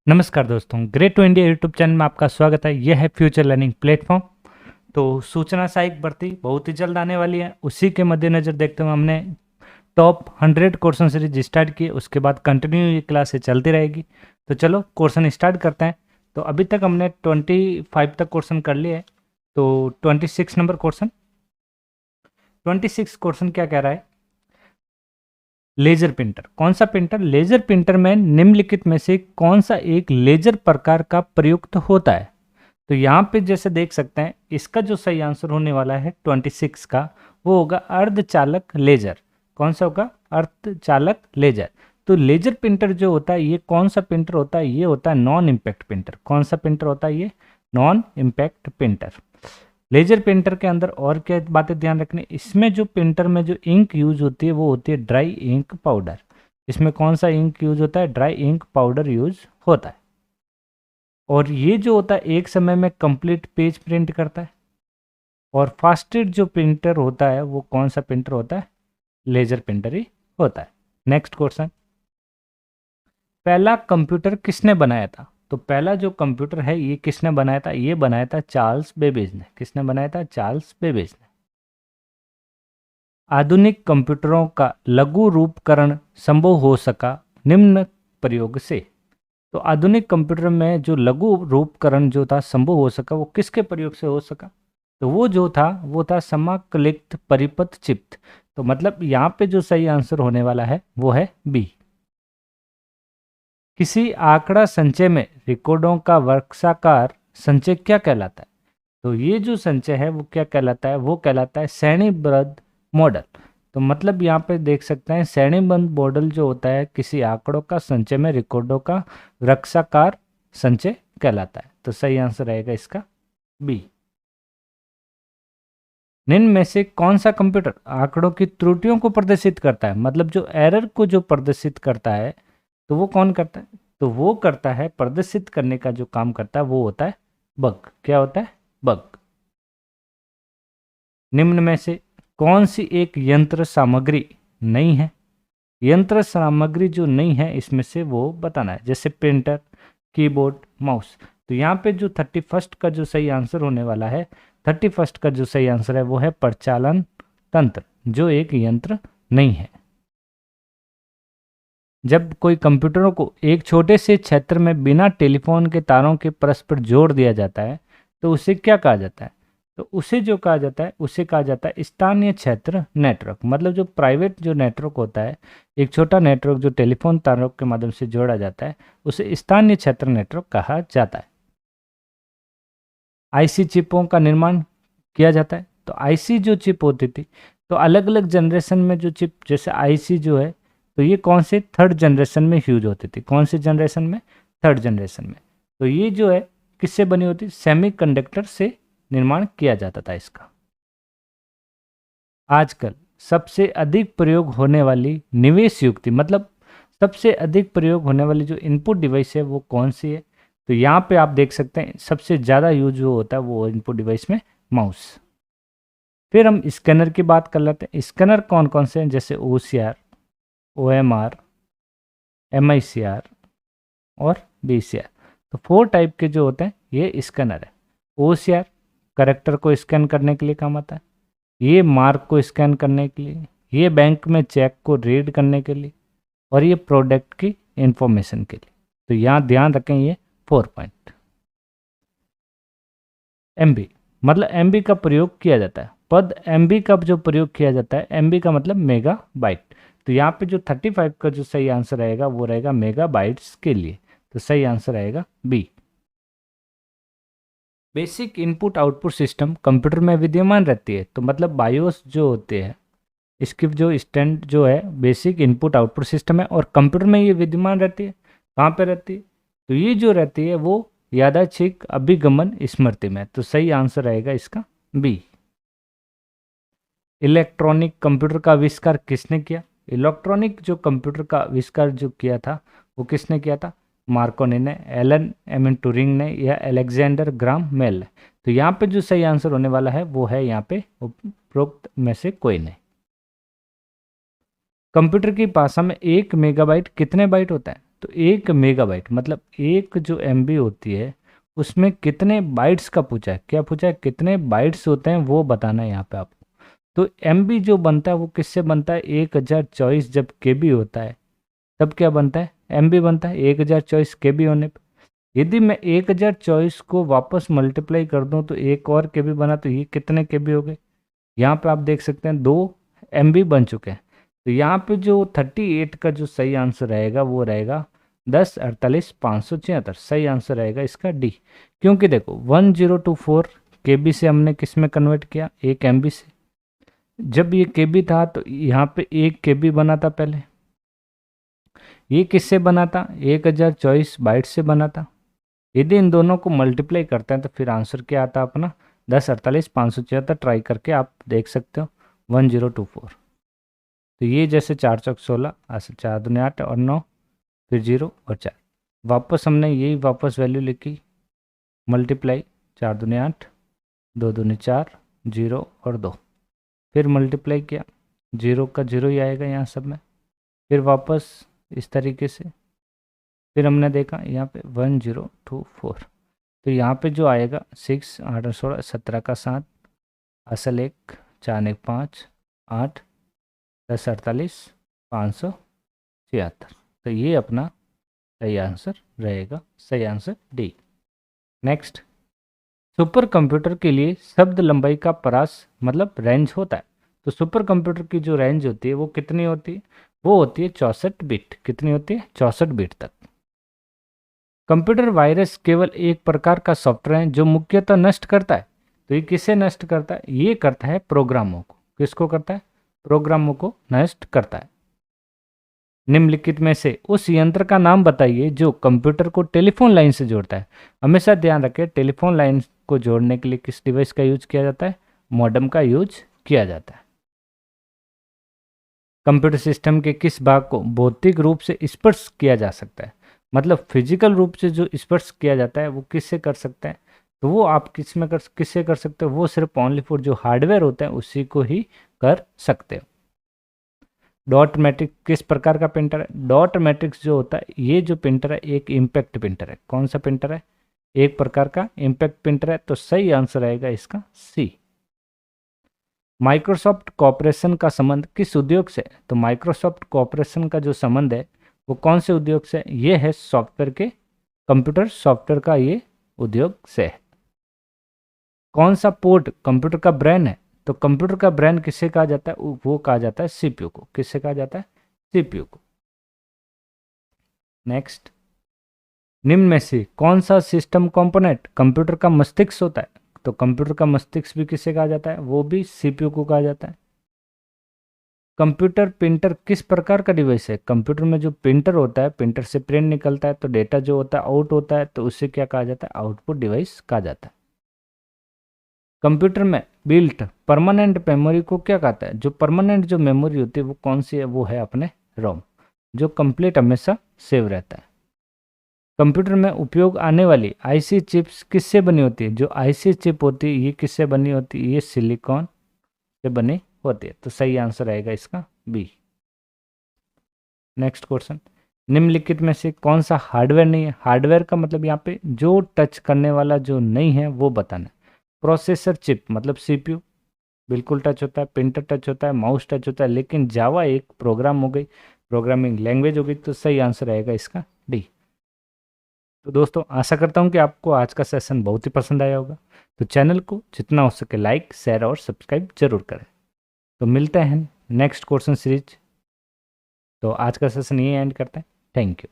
नमस्कार दोस्तों, great to India YouTube channel में आपका स्वागत है। यह है फ्यूचर लर्निंग प्लेटफॉर्म। तो सूचना सहायक भर्ती बहुत ही जल्द आने वाली है। उसी के मद्देनज़र देखते हुए हमने टॉप 100 क्वेश्चन सीरीज स्टार्ट की। उसके बाद कंटिन्यू ये क्लासें चलती रहेगी। तो चलो क्वेश्चन स्टार्ट करते हैं। तो अभी तक हमने 25 तक क्वेश्चन कर लिए हैं। तो 26 नंबर क्वेश्चन, 26 क्वेश्चन क्या कह रहा है? लेजर प्रिंटर, कौन सा प्रिंटर? लेजर प्रिंटर में निम्नलिखित में से कौन सा एक लेजर प्रकार का प्रयुक्त होता है? तो यहाँ पे जैसे देख सकते हैं, इसका जो सही आंसर होने वाला है 26 का, वो होगा अर्धचालक लेजर। कौन सा होगा? अर्धचालक लेजर। तो लेजर प्रिंटर जो होता है, ये कौन सा प्रिंटर होता है? ये होता है नॉन इम्पैक्ट प्रिंटर। कौन सा प्रिंटर होता है ये? Non impact printer. Laser printer के अंदर और क्या बातें ध्यान रखनी, इसमें जो प्रिंटर में जो इंक यूज होती है वो होती है ड्राई इंक पाउडर। इसमें कौन सा इंक यूज होता है? ड्राई इंक पाउडर यूज होता है। और ये जो होता है एक समय में कंप्लीट पेज प्रिंट करता है। और फास्टेस्ट जो प्रिंटर होता है वो कौन सा प्रिंटर होता है? लेजर प्रिंटर ही होता है। नेक्स्ट क्वेश्चन, पहला कंप्यूटर किसने बनाया था? तो पहला जो कंप्यूटर है ये किसने बनाया था? ये बनाया था चार्ल्स बेबेज ने। किसने बनाया था? चार्ल्स बेबेज ने। आधुनिक कंप्यूटरों का लघु रूपकरण संभव हो सका निम्न प्रयोग से। तो आधुनिक कंप्यूटर में जो लघु रूपकरण जो था संभव हो सका, वो किसके प्रयोग से हो सका? तो वो जो था वो था समाकलित परिपथ चिप्त। तो मतलब यहाँ पे जो सही आंसर होने वाला है वो है बी। किसी आंकड़ा संचय में रिकॉर्डों का वर्षाकार संचय क्या कहलाता है? तो ये जो संचय है वो क्या कहलाता है? वो कहलाता है श्रेणीबद्ध मॉडल। तो मतलब यहाँ पे देख सकते हैं श्रेणीबद्ध मॉडल जो होता है किसी आंकड़ों का संचय में रिकॉर्डों का रक्षाकार संचय कहलाता है। तो सही आंसर रहेगा इसका बी। निम्न में से कौन सा कंप्यूटर आंकड़ों की त्रुटियों को प्रदर्शित करता है? मतलब जो एरर को जो प्रदर्शित करता है, तो वो कौन करता है? तो वो करता है, प्रदर्शित करने का जो काम करता है वो होता है बग। क्या होता है? बग। निम्न में से कौन सी एक यंत्र सामग्री नहीं है? यंत्र सामग्री जो नहीं है इसमें से वो बताना है। जैसे प्रिंटर, कीबोर्ड, माउस। तो यहाँ पे जो 31 का जो सही आंसर होने वाला है, 31 का जो सही आंसर है वो है प्रचालन तंत्र, जो एक यंत्र नहीं है। जब कोई कंप्यूटरों को एक छोटे से क्षेत्र में बिना टेलीफोन के तारों के परस्पर जोड़ दिया जाता है, तो उसे क्या कहा जाता है? तो उसे जो कहा जाता है उसे कहा जाता है स्थानीय क्षेत्र नेटवर्क। मतलब जो प्राइवेट जो नेटवर्क होता है, एक छोटा नेटवर्क जो टेलीफोन तारों के माध्यम से जोड़ा जाता है, उसे स्थानीय क्षेत्र नेटवर्क कहा जाता है। आईसी चिपों का निर्माण किया जाता है। तो आईसी जो चिप होती थी, तो अलग अलग जनरेशन में जो चिप, जैसे आईसी जो है, तो ये कौन से थर्ड जनरेशन में यूज होती थी? कौन सी जनरेशन में? थर्ड जनरेशन में। तो ये जो है किससे बनी होती? सेमीकंडक्टर से निर्माण किया जाता था इसका। आजकल सबसे अधिक प्रयोग होने वाली निवेश युक्ति, मतलब सबसे अधिक प्रयोग होने वाली जो इनपुट डिवाइस है वो कौन सी है? तो यहाँ पे आप देख सकते हैं सबसे ज़्यादा यूज जो होता है वो इनपुट डिवाइस में माउस। फिर हम स्कैनर की बात कर लेते हैं। स्कैनर कौन कौन से हैं? जैसे OCR, OMR, MICR और BCR। तो 4 टाइप के जो होते हैं ये स्कैनर है। OCR करेक्टर को स्कैन करने के लिए काम आता है, ये मार्क को स्कैन करने के लिए, ये बैंक में चेक को रीड करने के लिए, और ये प्रोडक्ट की इंफॉर्मेशन के लिए। तो यहाँ ध्यान रखें ये 4 पॉइंट। MB, मतलब MB का प्रयोग किया जाता है। पद MB का जो प्रयोग किया जाता है, MB का मतलब मेगा बाइट। तो यहाँ पे जो 35 का जो सही आंसर रहेगा वो रहेगा मेगा बाइट्स के लिए। तो सही आंसर रहेगा B. Basic input output system computer में विद्यमान रहती है। तो मतलब बायोस जो होते हैं, इसकी जो स्टैंड जो है बेसिक इनपुट आउटपुट सिस्टम है, और कंप्यूटर में ये विद्यमान रहती है। कहाँ पे रहती है? तो ये जो रहती है वो यादृच्छिक अभिगमन स्मृति में। तो सही आंसर रहेगा इसका बी। इलेक्ट्रॉनिक कंप्यूटर का आविष्कार किसने किया? इलेक्ट्रॉनिक जो कंप्यूटर का आविष्कार जो किया था वो किसने किया था? मार्कोनी ने, एलन एम टूरिंग ने, या अलेक्जेंडर ग्राम मेल ने। तो यहाँ पे जो सही आंसर होने वाला है वो है यहाँ पे उपरोक्त में से कोई नहीं। कंप्यूटर की भाषा में 1 मेगाबाइट कितने बाइट होता है? तो 1 मेगाबाइट मतलब एक जो MB होती है उसमें कितने बाइट्स का पूछा है, क्या पूछा है, कितने बाइट्स होते हैं वो बताना है यहाँ पे आपको। तो MB जो बनता है वो किससे बनता है, 1024 जब KB होता है तब क्या बनता है, MB बनता है 1024 KB होने पे। यदि मैं 1024 को वापस मल्टीप्लाई कर दूं तो एक और KB बना, तो ये कितने KB हो गए, यहाँ पे आप देख सकते हैं 2 MB बन चुके हैं। तो यहाँ पे जो 38 का जो सही आंसर रहेगा वो रहेगा 10 48 576, सही आंसर रहेगा इसका डी। क्योंकि देखो 1024 KB से हमने किस में कन्वर्ट किया, 1 MB से। जब ये KB था तो यहाँ पे 1 KB बना था पहले, ये किससे बना था, 1024 बाइट से बना था। यदि इन दोनों को मल्टीप्लाई करते हैं तो फिर आंसर क्या आता है अपना 10 48 576, ट्राई करके आप देख सकते हो 1024। तो ये जैसे 4 चौक 16, 4 दूनी 8 और 9, फिर 0 और 4, वापस हमने यही वापस वैल्यू लिखी, मल्टीप्लाई 4 दूनी 8, 2 दूनी 4, 0 और 2, फिर मल्टीप्लाई किया, 0 का 0 ही आएगा यहाँ सब में, फिर वापस इस तरीके से, फिर हमने देखा यहाँ पे 1024। तो यहाँ पे जो आएगा 6 8 और 16 17 का 7, असल 1 4 1 5 8 10 48 576। तो ये अपना सही आंसर रहेगा, सही answer D. Next, super computer के लिए शब्द लंबाई का परास मतलब रेंज होता है। तो सुपर कंप्यूटर की जो रेंज होती है वो कितनी होती है, वो होती है 64 बिट। कितनी होती है, 64 बिट तक। कंप्यूटर वायरस केवल एक प्रकार का सॉफ्टवेयर है जो मुख्यतः नष्ट करता है। तो ये किसे नष्ट करता है, ये करता है प्रोग्रामों को। किसको करता है, प्रोग्रामों को नष्ट करता है। निम्नलिखित में से उस यंत्र का नाम बताइए जो कंप्यूटर को टेलीफोन लाइन से जोड़ता है। हमेशा ध्यान रखें, टेलीफोन लाइन को जोड़ने के लिए किस डिवाइस का यूज किया जाता है, मॉडेम का यूज किया जाता है। कंप्यूटर सिस्टम के किस भाग को भौतिक रूप से स्पर्श किया जा सकता है, मतलब फिजिकल रूप से जो स्पर्श किया जाता है वो किससे कर सकते हैं, तो वो आप किससे कर सकते हो, वो सिर्फ ओनली फॉर जो हार्डवेयर होता है उसी को ही कर सकते हो। डॉट मैट्रिक्स किस प्रकार का प्रिंटर है, डॉट मैट्रिक्स जो होता है ये जो प्रिंटर है एक इम्पैक्ट प्रिंटर है। कौन सा प्रिंटर है, एक प्रकार का इम्पैक्ट प्रिंटर है। तो सही आंसर आएगा इसका सी। माइक्रोसॉफ्ट कॉर्पोरेशन का संबंध किस उद्योग से, तो माइक्रोसॉफ्ट कॉर्पोरेशन का जो संबंध है वो कौन से उद्योग से, ये है सॉफ्टवेयर के, कंप्यूटर सॉफ्टवेयर का ये उद्योग से है। कौन सा पोर्ट कंप्यूटर का ब्रेन है, तो कंप्यूटर का ब्रेन किसे कहा जाता है, वो कहा जाता है सीपीयू को। किससे कहा जाता है, सीपीयू को। नेक्स्ट, निम्न में से कौन सा सिस्टम कंपोनेंट कंप्यूटर का मस्तिष्क होता है, तो कंप्यूटर का मस्तिष्क भी किसे कहा जाता है, वो भी सीपीयू को कहा जाता है। कंप्यूटर प्रिंटर किस प्रकार का डिवाइस है, कंप्यूटर में जो प्रिंटर होता है, प्रिंटर से प्रिंट निकलता है तो डेटा जो होता है आउट होता है, तो उसे क्या कहा जाता है, आउटपुट डिवाइस कहा जाता है। कंप्यूटर में बिल्ट परमानेंट मेमोरी को क्या कहता है, जो परमानेंट जो मेमोरी होती है वो कौन सी है, वो है अपने रोम, जो कंप्लीट हमेशा सेव रहता है। कंप्यूटर में उपयोग आने वाली आईसी चिप्स किससे बनी होती है, जो आईसी चिप होती है ये किससे बनी होती है, ये सिलिकॉन से बनी होती है। तो सही आंसर आएगा इसका बी। नेक्स्ट क्वेश्चन, निम्नलिखित में से कौन सा हार्डवेयर नहीं है, हार्डवेयर का मतलब यहाँ पे जो टच करने वाला जो नहीं है वो बताना है। प्रोसेसर चिप मतलब सीपीयू बिल्कुल टच होता है, प्रिंटर टच होता है, माउस टच होता है, लेकिन जावा एक प्रोग्राम हो गई, प्रोग्रामिंग लैंग्वेज हो गई। तो सही आंसर आएगा इसका डी। तो दोस्तों आशा करता हूँ कि आपको आज का सेशन बहुत ही पसंद आया होगा। तो चैनल को जितना हो सके लाइक शेयर और सब्सक्राइब जरूर करें। तो मिलते हैं नेक्स्ट क्वेश्चन सीरीज। तो आज का सेशन यही एंड करते हैं। Thank you.